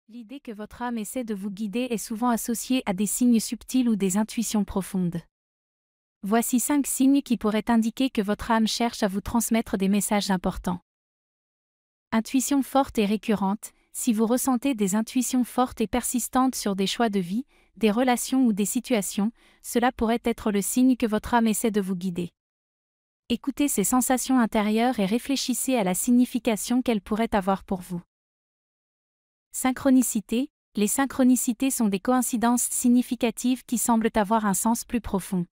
L'idée que votre âme essaie de vous guider est souvent associée à des signes subtils ou des intuitions profondes. Voici 5 signes qui pourraient indiquer que votre âme cherche à vous transmettre des messages importants. Intuition forte et récurrente. Si vous ressentez des intuitions fortes et persistantes sur des choix de vie, des relations ou des situations, cela pourrait être le signe que votre âme essaie de vous guider. Écoutez ces sensations intérieures et réfléchissez à la signification qu'elles pourraient avoir pour vous. Synchronicité. Les synchronicités sont des coïncidences significatives qui semblent avoir un sens plus profond.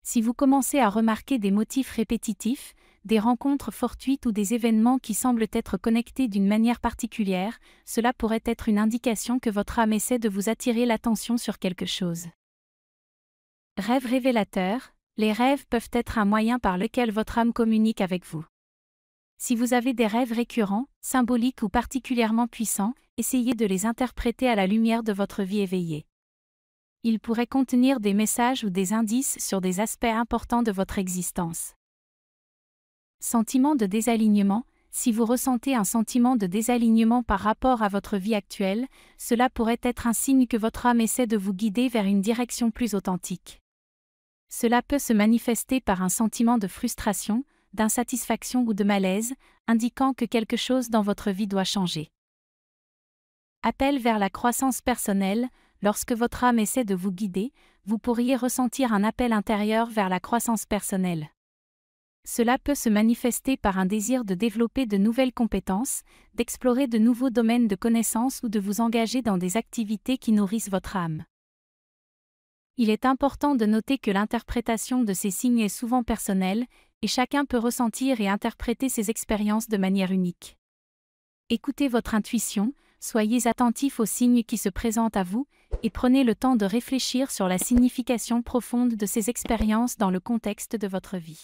Si vous commencez à remarquer des motifs répétitifs, des rencontres fortuites ou des événements qui semblent être connectés d'une manière particulière, cela pourrait être une indication que votre âme essaie de vous attirer l'attention sur quelque chose. Rêves révélateurs. Les rêves peuvent être un moyen par lequel votre âme communique avec vous. Si vous avez des rêves récurrents, symboliques ou particulièrement puissants, essayez de les interpréter à la lumière de votre vie éveillée. Ils pourraient contenir des messages ou des indices sur des aspects importants de votre existence. Sentiment de désalignement. Si vous ressentez un sentiment de désalignement par rapport à votre vie actuelle, cela pourrait être un signe que votre âme essaie de vous guider vers une direction plus authentique. Cela peut se manifester par un sentiment de frustration, d'insatisfaction ou de malaise, indiquant que quelque chose dans votre vie doit changer. Appel vers la croissance personnelle. Lorsque votre âme essaie de vous guider, vous pourriez ressentir un appel intérieur vers la croissance personnelle. Cela peut se manifester par un désir de développer de nouvelles compétences, d'explorer de nouveaux domaines de connaissances ou de vous engager dans des activités qui nourrissent votre âme. Il est important de noter que l'interprétation de ces signes est souvent personnelle, et chacun peut ressentir et interpréter ces expériences de manière unique. Écoutez votre intuition, soyez attentif aux signes qui se présentent à vous, et prenez le temps de réfléchir sur la signification profonde de ces expériences dans le contexte de votre vie.